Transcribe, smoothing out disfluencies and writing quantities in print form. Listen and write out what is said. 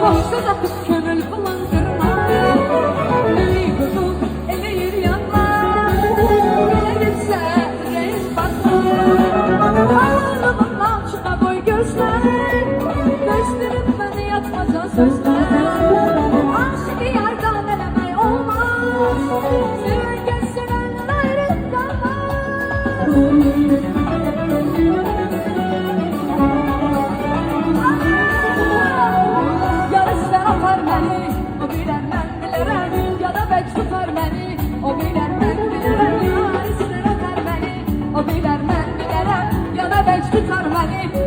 boşda da könül bulandırma. Eli kuzum, eli yer yanmaz. Gelirse reis bakma. Ağlamamla çıka koy gözler. Gözlerim beni yatmaca sözler. Aşık yardan elemek olmaz. Seven geçsenen ayrı kalmaz. Tutar beni, o bilir ben bilirim. Yarısını öper beni, o bilir ben bilirim. Ya da beş tutar beni.